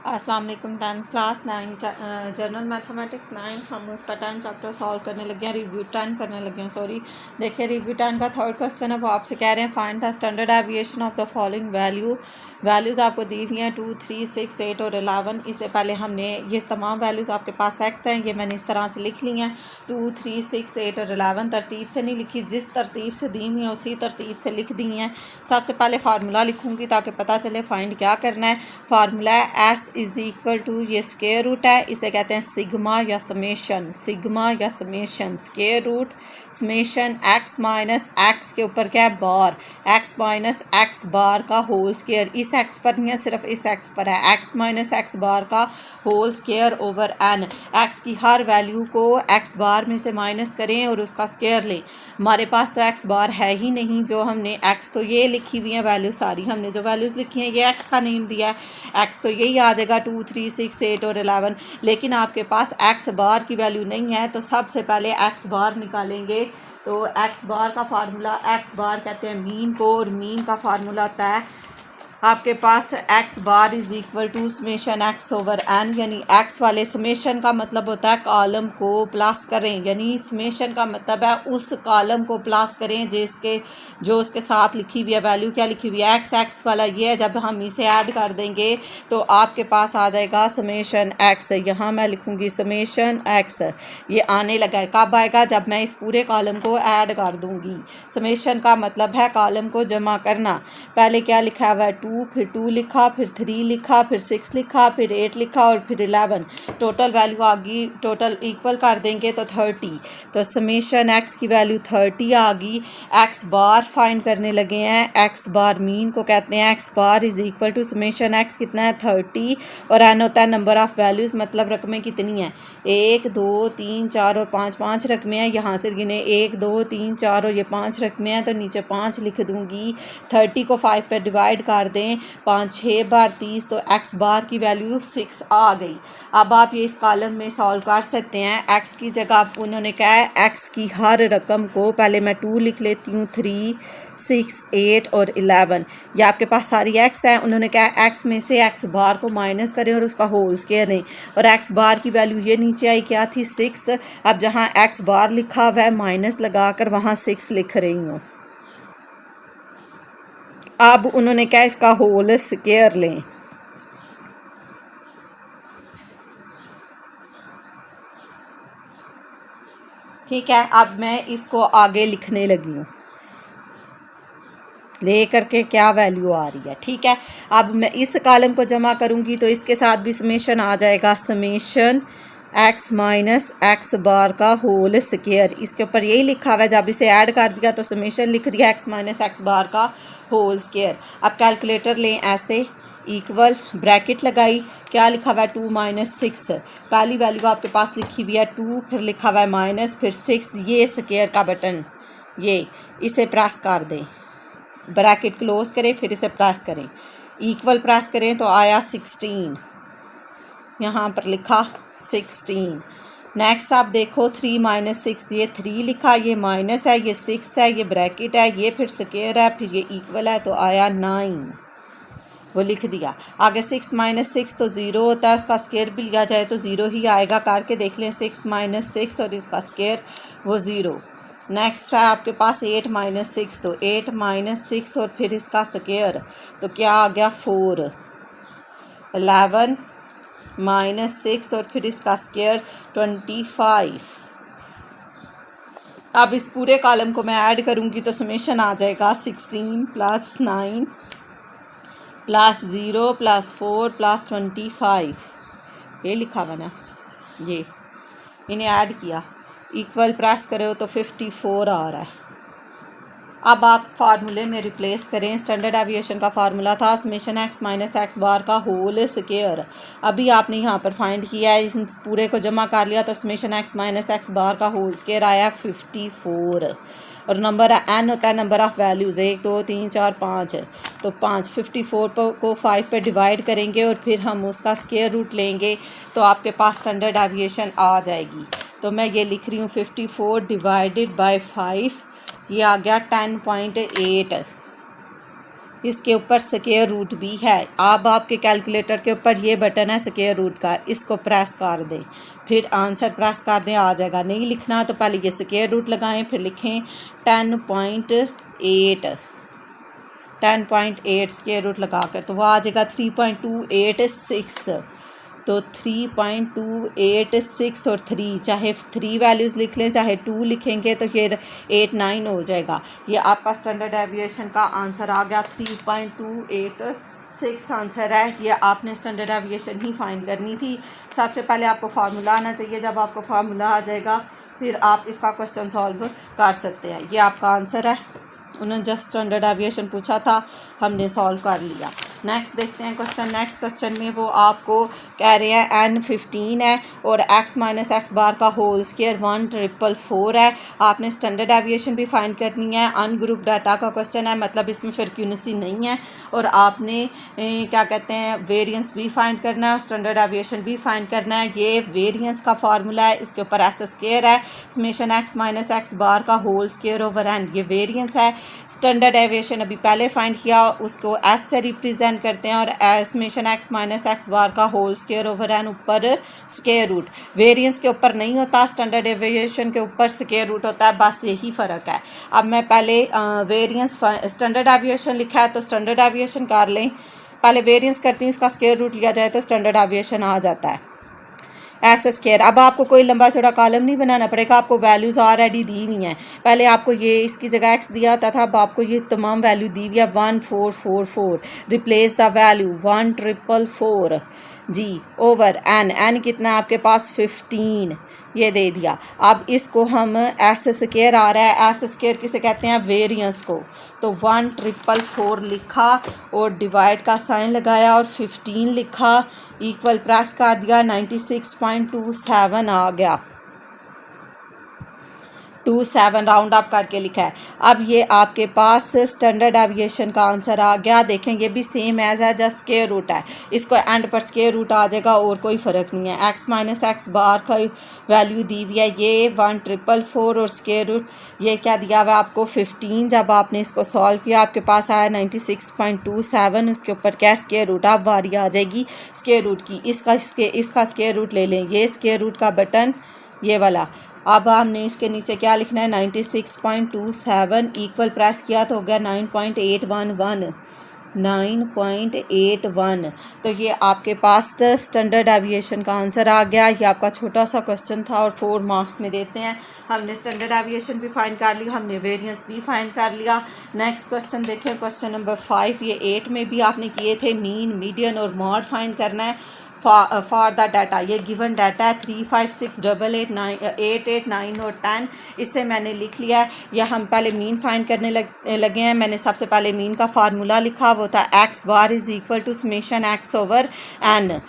अस्सलाम वालेकुम। 10th class 9 general mathematics 9 हम उसका 10 चैप्टर सॉल्व करने लगे हैं, रिव्यू 10 करने लगे हैं। सॉरी, देखिए रिव्यू 10 का थर्ड क्वेश्चन है, वो आपसे कह रहे हैं find the standard aviation of the following values आपको दी हुई हैं 2, 3, 6, 8 और 11। इससे पहले हमने ये तमाम वैल्यूज़ आपके पास एक्स हैं, ये मैंने इस तरह से लिख ली हैं 2, 3, 6, 8 और 11। तरतीब से नहीं लिखी, जिस तरतीब से दी हुई हैं उसी तरतीब से लिख दी हैं। सबसे पहले फार्मूला लिखूँगी ताकि पता चले फाइंड क्या करना है। फार्मूला है एस इज़ इक्वल टू, ये स्क्वायर रूट है, इसे कहते हैं सिग्मा या समेशन। सिग्मा या summation, square root summation X minus X के ऊपर क्या है bar, X minus X bar का होल स्क्वायर। इस एक्स पर नहीं है, सिर्फ इस एक्स पर है, एक्स माइनस एक्स बार का whole square over N. X की हर वैल्यू को एक्स बार में से माइनस करें और उसका स्क्वायर लें। हमारे पास तो एक्स बार है ही नहीं, जो हमने एक्स तो ये लिखी हुई है वैल्यू सारी, हमने जो वैल्यूज़ लिखी हैं ये एक्स का नेम दिया है, एक्स तो यही आ जाएगा 2, 3, 6, 8 और 11। लेकिन आपके पास एक्स बार की वैल्यू नहीं है, तो सबसे पहले एक्स बार निकालेंगे। तो एक्स बार का फार्मूला, एक्स बार कहते हैं मीन को, और मीन का फार्मूला होता है आपके पास x bar is equal to summation x over n. यानी एक्स वाले समेशन का मतलब होता है कॉलम को प्लस करें, यानी समेशन का मतलब है उस कॉलम को प्लस करें जो उसके साथ लिखी हुई है वैल्यू। क्या लिखी हुई है एक्स, एक्स वाला ये है। जब हम इसे ऐड कर देंगे तो आपके पास आ जाएगा समेशन एक्स। यहाँ मैं लिखूँगी समेशन एक्स, ये आने लगा है। कब आएगा? जब मैं इस पूरे कॉलम को ऐड कर दूँगी। समेशन का मतलब है कॉलम को जमा करना। पहले क्या लिखा हुआ है 2, फिर 2 लिखा, फिर 3 लिखा, फिर 6 लिखा, फिर 8 लिखा और फिर 11। टोटल वैल्यू आ गई, टोटल इक्वल कर देंगे तो 30। तो समेशन एक्स की वैल्यू 30 आ गई। एक्स बार फाइंड करने लगे हैं, एक्स बार मीन को कहते हैं। X bar is equal to summation X कितना है 30, और एन होता है नंबर ऑफ वैल्यूज़, मतलब रकमें कितनी हैं 1, 2, 3, 4 और 5, 5 रकमें हैं। यहाँ से गिने 1, 2, 3, 4 और ये 5 रकमें हैं, तो नीचे 5 लिख दूँगी। 30 को 5 पर डिवाइड कर दें, 5 6 बार 30, तो एक्स बार की वैल्यू 6 आ गई। अब आप ये इस कॉलम में सॉल्व कर सकते हैं। एक्स की जगह उन्होंने कहा है एक्स की हर रकम को, पहले मैं 2 लिख लेती हूँ, 3, 6, 8 और 11। ये आपके पास सारी एक्स है। उन्होंने कहा है एक्स में से एक्स बार को माइनस करें और उसका होल स्क्वायर लें, और एक्स बार की वैल्यू ये नीचे आई, क्या थी 6। अब जहाँ एक्स बार लिखा हुआ है माइनस लगा कर वहाँ 6 लिख रही हूँ। अब उन्होंने क्या इसका होल स्क्वायर लें। ठीक है, अब मैं इसको आगे लिखने लगी हूँ ले करके क्या वैल्यू आ रही है। ठीक है, अब मैं इस कॉलम को जमा करूँगी तो इसके साथ भी समेशन आ जाएगा, summation X minus X bar का होल स्क्वायर। इसके ऊपर यही लिखा हुआ है, जब इसे ऐड कर दिया तो समेशन लिख दिया एक्स माइनस एक्स बार का होल स्क्वायर। अब कैलकुलेटर लें, ऐसे इक्वल ब्रैकेट लगाई, क्या लिखा हुआ है 2 माइनस 6। पहली वैल्यू आपके पास लिखी हुई है 2, फिर लिखा हुआ है माइनस, फिर 6। ये स्क्वायर का बटन, ये इसे प्रेस कर दें, ब्रैकेट क्लोज करें, फिर इसे प्रेस करें, इक्वल प्रेस करें तो आया 16। यहाँ पर लिखा 16। नेक्स्ट आप देखो 3 माइनस 6, ये 3 लिखा, ये माइनस है, ये 6 है, ये ब्रैकेट है, ये फिर स्क्वायर है, फिर ये इक्वल है, तो आया 9, वो लिख दिया। आगे 6 माइनस 6 तो 0 होता है, उसका स्क्वायर भी लिया जाए तो 0 ही आएगा। करके देख लें 6 माइनस 6 और इसका स्क्वायर वो 0। नेक्स्ट है आपके पास 8 माइनस 6, तो 8 माइनस 6 और फिर इसका स्क्वायर, तो क्या आ गया 4। 11 माइनस 6 और फिर इसका स्क्वायर 25। अब इस पूरे कॉलम को मैं ऐड करूँगी तो समेशन आ जाएगा 16 प्लस 9 प्लस 0 प्लस 4 प्लस 25। ये लिखा हुआ ना, ये इन्हें ऐड किया, इक्वल प्रेस करो तो 54 आ रहा है। अब आप फार्मूले में रिप्लेस करें। स्टैंडर्ड एविएशन का फार्मूला था summation X minus X bar का होल स्क्वायर। अभी आपने यहाँ पर फाइंड किया है, इस पूरे को जमा कर लिया तो summation X minus X bar का होल स्क्वायर आया 54। और नंबर एन होता है नंबर ऑफ़ वैल्यूज़, 1, 2, 3, 4, 5 है, तो 5। 54 को 5 पे डिवाइड करेंगे और फिर हम उसका स्क्वायर रूट लेंगे तो आपके पास स्टैंडर्ड एविएशन आ जाएगी। तो मैं ये लिख रही हूँ 54 डिवाइडेड बाय 5, ये आ गया 10.8। इसके ऊपर स्क्वायर रूट भी है। अब आपके कैलकुलेटर के ऊपर ये बटन है स्क्वायर रूट का, इसको प्रेस कर दें, फिर आंसर प्रेस कर दें, आ जाएगा। नहीं लिखना तो पहले ये स्क्वायर रूट लगाएं, फिर लिखें 10.8 स्क्वायर रूट लगा कर, तो वो आ जाएगा 3.286। तो 3.286 और 3, चाहे 3 वैल्यूज़ लिख लें चाहे 2 लिखेंगे तो ये 8-9 हो जाएगा। ये आपका स्टैंडर्ड डेविएशन का आंसर आ गया, 3.286 आंसर है। ये आपने स्टैंडर्ड डेविएशन ही फाइंड करनी थी। सबसे पहले आपको फार्मूला आना चाहिए। जब आपको फार्मूला आ जाएगा फिर आप इसका क्वेश्चन सॉल्व कर सकते हैं। ये आपका आंसर है। उन्होंने जस्ट स्टैंडर्ड डेविएशन पूछा था, हमने सॉल्व कर लिया। नेक्स्ट देखते हैं क्वेश्चन। नेक्स्ट क्वेश्चन में वो आपको कह रहे हैं n15 है और x माइनस एक्स बार का होल स्क्वायर 1444 है। आपने स्टैंडर्ड डेविएशन भी फाइंड करनी है। अनग्रुप डाटा का क्वेश्चन है, मतलब इसमें फ्रीक्वेंसी नहीं है, और आपने क्या कहते हैं वेरिएंस भी फाइंड करना है और स्टैंडर्ड डेविएशन भी फाइंड करना है। ये वेरिएंस का फार्मूला है, इसके ऊपर एस स्क्वायर है, summation x minus X bar का होल स्क्वायर ओवर n, ये वेरिएंस है। स्टैंडर्ड डेविएशन अभी पहले फाइंड किया, उसको s से रिप्रेजेंट करते हैं, और summation x minus X bar का होल स्क्वायर ओवर n ऊपर स्क्वायर रूट। वेरिएंस के ऊपर नहीं होता, स्टैंडर्ड डेविएशन के ऊपर स्क्वायर रूट होता है, बस यही फ़र्क है। अब मैं पहले वेरिएंस स्टैंडर्ड डेविएशन लिखा है तो स्टैंडर्ड डेविएशन कर लें, पहले वेरिएंस करती हूँ, इसका स्क्वायर रूट लिया जाए तो स्टैंडर्ड डेविएशन आ जाता है एस स्क्वायर। अब आपको कोई लंबा चौड़ा कॉलम नहीं बनाना पड़ेगा, आपको वैल्यूज़ ऑलरेडी दी हुई हैं। पहले आपको ये इसकी जगह x दिया था, अब आपको ये तमाम वैल्यू दी हुई है 1444। रिप्लेस द वैल्यू 1444 जी ओवर n कितना आपके पास 15, ये दे दिया। अब इसको हम एस स्क्वायर आ रहा है, एस स्क्वायर किसे कहते हैं वेरिएंस को, तो 1444 लिखा और डिवाइड का साइन लगाया और 15 लिखा, इक्वल प्रेस कर दिया, 96.27 आ गया, 27 राउंड अप करके लिखा है। अब ये आपके पास स्टैंडर्ड डेविएशन का आंसर आ गया। देखें ये भी सेम एज है, जस्ट स्क्वायर रूट है, इसको एंड पर स्क्वायर रूट आ जाएगा और कोई फ़र्क नहीं है। x माइनस एक्स बार का वैल्यू दी हुई है ये 1444 और स्क्वायर रूट ये क्या दिया हुआ है आपको 15। जब आपने इसको सॉल्व किया आपके पास आया 96.27, उसके ऊपर क्या स्क्वायर रूट, अब बारी आ जाएगी स्क्वायर रूट की। इसका स्क्वायर रूट ले लें, ये स्क्वायर रूट का बटन ये वाला। अब हमने इसके नीचे क्या लिखना है 96.27, इक्वल प्रेस किया तो हो गया 9.81। तो ये आपके पास स्टैंडर्ड डेविएशन का आंसर आ गया। ये आपका छोटा सा क्वेश्चन था और 4 मार्क्स में देते हैं। हमने स्टैंडर्ड डेविएशन भी फाइंड कर लिया, हमने वेरिएंस भी फाइंड कर लिया। नेक्स्ट क्वेश्चन देखें, क्वेश्चन नंबर 5। ये 8 में भी आपने किए थे, मीन मीडियन और मॉड फाइंड करना है फॉर द डाटा। ये गिवन डाटा है 3, 5, 6, 8, 8, 9 और 10। इससे मैंने लिख लिया है। या हम पहले मीन फाइंड करने लगे हैं। मैंने सबसे पहले मीन का फार्मूला लिखा, वो था X bar is equal to summation x over N.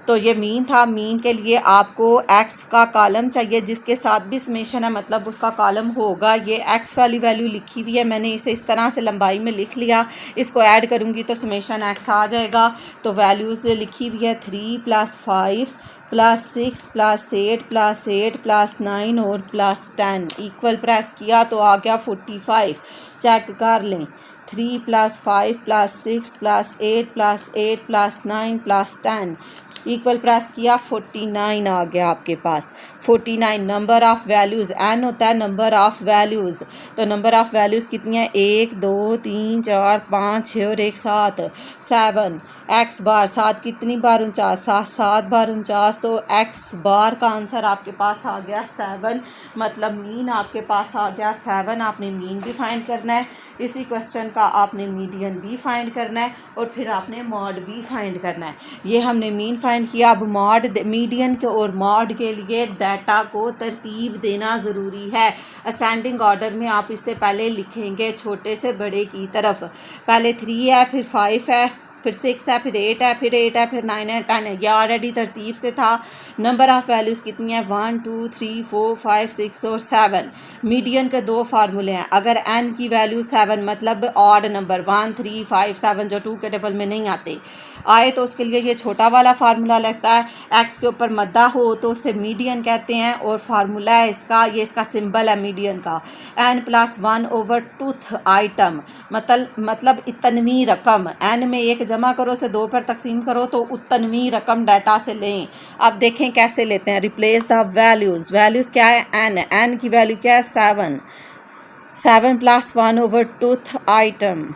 तो ये मीन था। मीन के लिए आपको एक्स का कॉलम चाहिए जिसके साथ भी समेशन है, मतलब उसका कॉलम होगा। ये एक्स वाली वैल्यू लिखी हुई है, मैंने इसे इस तरह से लंबाई में लिख लिया। इसको ऐड करूँगी तो समेशन एक्स आ जाएगा। तो वैल्यूज़ लिखी हुई है 3 + 5 + 6 + 8 + 8 + 9 और +10। इक्वल प्रेस किया तो आ गया 45। चेक कर लें, 3 + 5 + 6 + 8 + 8 + 9 +10, इक्वल प्रेस किया 49 आ गया आपके पास। 49 नंबर ऑफ़ वैल्यूज़, एन होता है नंबर ऑफ़ वैल्यूज़। तो नंबर ऑफ़ वैल्यूज़ कितनी है 1, 2, 3, 4, 5, 6 और 1 7। 7 एक्स बार, 7 कितनी बार 49, 7 बार 49। तो एक्स बार का आंसर आपके पास आ गया 7, मतलब मीन आपके पास आ गया 7। आपने मीन भी फाइंड करना है, इसी क्वेश्चन का आपने मीडियन भी फाइंड करना है और फिर आपने मॉड भी फाइंड करना है। ये हमने मीन फाइंड किया। अब मॉड, मीडियन के और मॉड के लिए डाटा को तरतीब देना ज़रूरी है। असेंडिंग ऑर्डर में आप इससे पहले लिखेंगे छोटे से बड़े की तरफ। पहले 3 है, फिर 5 है, फिर 6 है, फिर 8 है, फिर 8 है, फिर 9 है, 10 है। यह ऑलरेडी तरतीब से था। नंबर ऑफ़ वैल्यूज़ कितनी है 1, 2, 3, 4, 5, 6 और 7। मीडियन के 2 फार्मूले हैं। अगर n की वैल्यू 7 मतलब ऑड नंबर 1, 3, 5, 7 जो 2 के टेबल में नहीं आते। आए तो उसके लिए ये छोटा वाला फार्मूला लगता है, एक्स के ऊपर मद्दा हो तो उसे मीडियन कहते हैं, और फार्मूला है इसका, ये इसका सिंबल है मीडियन का, n+1/2th आइटम, मतलब इतनवी रकम, n में 1 जमा करो, उसे 2 पर तकसीम करो तो उतनवी रकम डाटा से लें। अब देखें कैसे लेते हैं, रिप्लेस द वैल्यूज़ क्या है, n की वैल्यू क्या है 7+1/2th आइटम,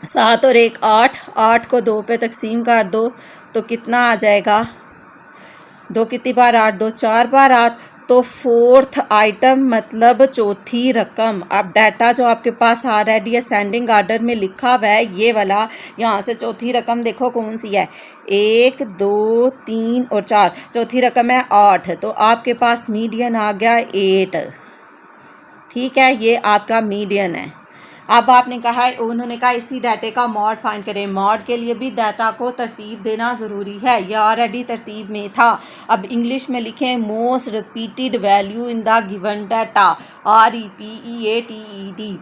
7 और 1 8, 8 को 2 पे तकसीम कर दो तो कितना आ जाएगा, 2 कितनी बार 8, 2 4 बार 8, तो 4th आइटम मतलब चौथी रकम। अब डाटा जो आपके पास ऑलरेडी असेंडिंग आर्डर में लिखा हुआ है ये वाला, यहाँ से चौथी रकम देखो कौन सी है, 1 2 3 और 4, चौथी रकम है 8, तो आपके पास मीडियन आ गया 8। ठीक है, ये आपका मीडियन है। अब आपने कहा है, उन्होंने कहा इसी डाटे का मॉड फाइंड करें। मॉड के लिए भी डाटा को तरतीब देना ज़रूरी है, यह ऑलरेडी तरतीब में था। अब इंग्लिश में लिखें most repeated value in the given data, REPEATED,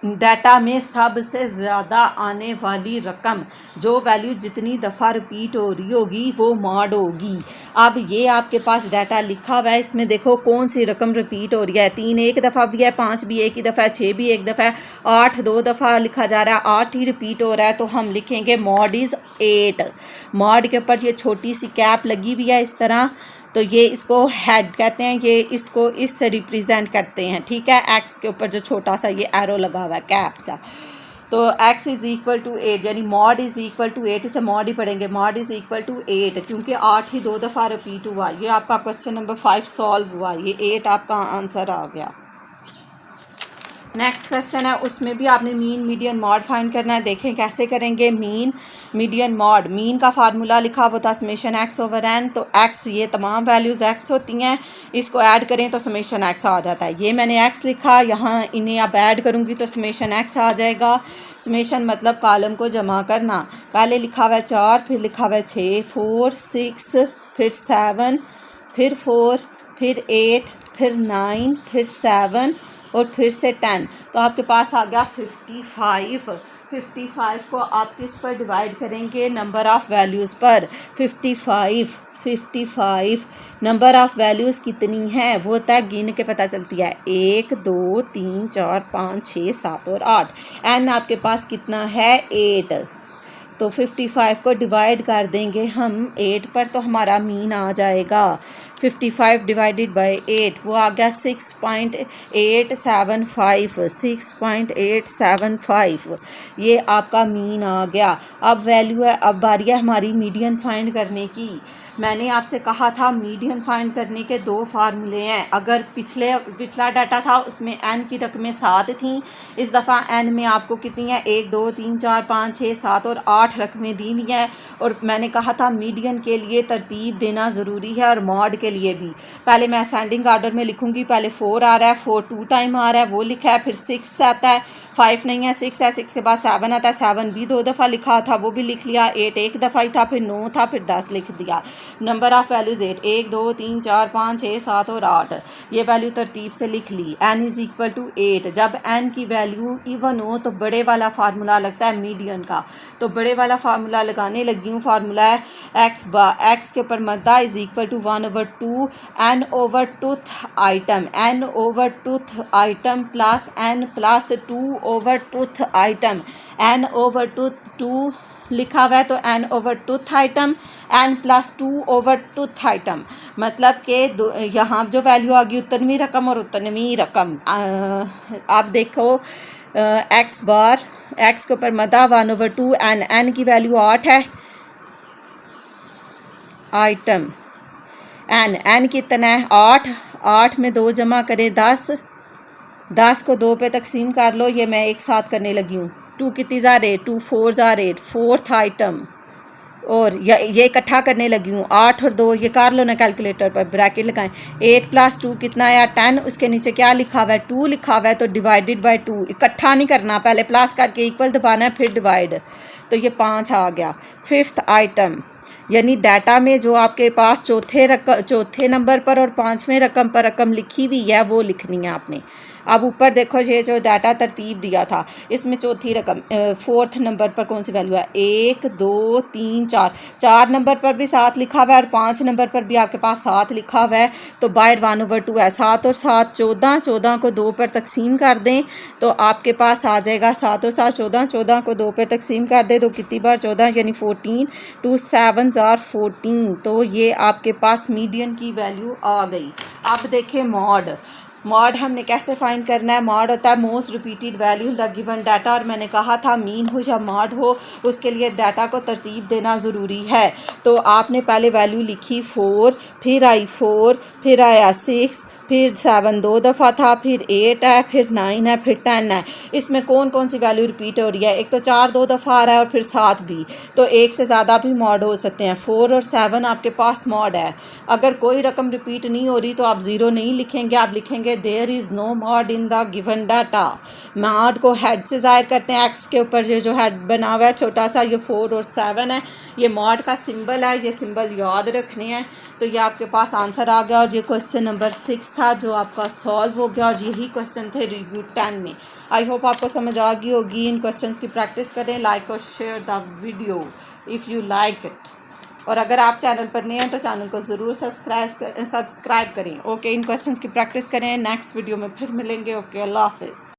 data में सबसे ज़्यादा आने वाली रकम, जो वैल्यू जितनी दफ़ा रिपीट हो रही होगी वो मॉड होगी। अब ये आपके पास डाटा लिखा हुआ है, इसमें देखो कौन सी रकम रिपीट हो रही है, 3 एक दफ़ा भी है, 5 भी एक ही दफ़ा है, 6 भी एक दफ़ा है, 8 2 दफ़ा लिखा जा रहा है, 8 ही रिपीट हो रहा है, तो हम लिखेंगे मॉड इज़ 8। मॉड के ऊपर ये छोटी सी कैप लगी हुई है इस तरह, तो ये इसको हेड कहते हैं, ये इसको इससे रिप्रेजेंट करते हैं। ठीक है, एक्स के ऊपर जो छोटा सा ये एरो लगा हुआ है कैप सा, तो x = 8, यानी मॉड = 8, इसे मॉड ही पढ़ेंगे, मॉड = 8, क्योंकि 8 ही 2 दफ़ा रिपीट हुआ। ये आपका क्वेश्चन नंबर 5 सॉल्व हुआ, ये 8 आपका आंसर आ गया। नेक्स्ट क्वेश्चन है, उसमें भी आपने मीन मीडियन मॉड फाइंड करना है। देखें कैसे करेंगे, मीन मीडियन मॉड। मीन का फार्मूला लिखा हुआ था समेशन x/n, तो x ये तमाम वैल्यूज़ x होती हैं, इसको ऐड करें तो समेशन x आ जाता है। ये मैंने x लिखा, यहाँ इन्हें अब ऐड करूँगी तो समेशन x आ जाएगा। समेशन मतलब कॉलम को जमा करना, पहले लिखा हुआ है 4, फिर लिखा हुआ है 6, 4 6, फिर 7, फिर 4, फिर 8, फिर 9, फिर 7 और फिर से 10, तो आपके पास आ गया 55। 55 को आप किस पर डिवाइड करेंगे, नंबर ऑफ़ वैल्यूज़ पर। 55 नंबर ऑफ़ वैल्यूज़ कितनी हैं वो तक गिन के पता चलती है, 1 2 3 4 5 6 7 और 8। एन आपके पास कितना है 8, तो 55 को डिवाइड कर देंगे हम 8 पर, तो हमारा मीन आ जाएगा 55 डिवाइडेड बाय 8, वो आ गया 6.875। ये आपका मीन आ गया। अब वैल्यू है, अब बारी है हमारी मीडियन फाइंड करने की। मैंने आपसे कहा था मीडियन फाइंड करने के 2 फार्मूले हैं। अगर पिछला डाटा था उसमें n की रकमें 7 थीं, इस दफ़ा n में आपको कितनी है, 1 2 3 4 5 6 7 और 8 रकमें दी हुई हैं। और मैंने कहा था मीडियन के लिए तरतीब देना ज़रूरी है, और मॉड के लिए भी। पहले मैं असेंडिंग आर्डर में लिखूँगी, पहले 4 आ रहा है, 4 2 टाइम आ रहा है वो लिखा है, फिर 6 आता है, 5 नहीं है, 6 है, 6 के बाद 7 आता है, 7 भी 2 दफ़ा लिखा था वो भी लिख लिया, 8 एक दफ़ा ही था, फिर 9 था, फिर 10 लिख दिया। नंबर ऑफ़ वैल्यूज़ 8, 1 2 3 4 5 6 7 और 8, ये वैल्यू तरतीब से लिख ली। n = 8, जब n की वैल्यू इवन हो तो बड़े वाला फार्मूला लगता है मीडियन का, तो बड़े वाला फार्मूला लगाने लगी हूँ। फार्मूला है x के ऊपर मद्दा = 1/2 n/2th item, n/2th item plus n + 2/2th item, n/2 लिखा हुआ है तो n/2th item, n + 2/2th item, मतलब कि यहाँ जो वैल्यू आ गई उतनवी रकम और उतनवी रकम। आप देखो x के ऊपर मदा 1/2 n की वैल्यू 8 है, आइटम n कितना है 8 में 2 जमा करें 10 को 2 पे तकसीम कर लो, ये मैं एक साथ करने लगी हूँ। 2 कितनी ज़ार 8, 2 4 ज़ार 8, 4th आइटम, और ये इकट्ठा करने लगी हूँ, 8 और 2 ये कर लो ना कैलकुलेटर पर, ब्रैकेट लगाएं, 8 + 2 कितना है 10, उसके नीचे क्या लिखा हुआ है 2 लिखा हुआ है, तो डिवाइडेड बाय 2, इकट्ठा नहीं करना, पहले प्लस करके इक्वल दबाना है फिर डिवाइड, तो ये 5 आ गया। 5th आइटम, यानी डाटा में जो आपके पास चौथे नंबर पर और 5वें रकम पर रकम लिखी हुई है वो लिखनी है आपने। अब ऊपर देखो ये जो डाटा तरतीब दिया था इसमें चौथी रकम फोर्थ नंबर पर कौन सी वैल्यू है, 1 2 3 4, 4 नंबर पर भी 7 लिखा हुआ है और 5 नंबर पर भी आपके पास 7 लिखा हुआ है, तो बाय 1/2 है। 7 और 7 14, 14 को 2 पर तकसीम कर दें तो आपके पास आ जाएगा 7 और 7 14, 14 को 2 पर तकसीम कर दें तो कितनी बार 14 यानी 14, 2 7 आर 14, तो ये आपके पास मीडियन की वैल्यू आ गई। अब देखें मॉड हमने कैसे फाइंड करना है। मॉड होता है most repeated value in the given data, और मैंने कहा था मीन हो या मॉड हो उसके लिए डाटा को तरतीब देना ज़रूरी है। तो आपने पहले वैल्यू लिखी 4, फिर आई 4, फिर आया 6, फिर 7 2 दफ़ा था, फिर 8 है, फिर 9 है, फिर 10 है। इसमें कौन कौन सी वैल्यू रिपीट हो रही है, एक तो 4 2 दफ़ा आ रहा है और फिर 7 भी, तो एक से ज़्यादा भी मॉड हो सकते हैं। 4 और 7 आपके पास मॉड है। अगर कोई रकम रिपीट नहीं हो रही तो आप ज़ीरो नहीं लिखेंगे, आप लिखेंगे there is no mode in the given data. Mode को हेड से ज़ाहिर करते हैं, एक्स के ऊपर ये जो हेड बना हुआ है छोटा सा, ये 4 और 7 है, ये मॉड का सिंबल है, ये सिंबल याद रखने हैं। तो ये आपके पास आंसर आ गया और ये क्वेश्चन नंबर 6 था जो आपका सॉल्व हो गया, और यही क्वेश्चन थे रिव्यू 10 में। आई होप आपको समझ आ गई होगी। इन क्वेश्चंस की प्रैक्टिस करें, लाइक और share the video if you like it, और अगर आप चैनल पर नए हैं तो चैनल को ज़रूर सब्सक्राइब करें। ओके, इन क्वेश्चंस की प्रैक्टिस करें, नेक्स्ट वीडियो में फिर मिलेंगे। ओके, अल्लाह हाफिज़।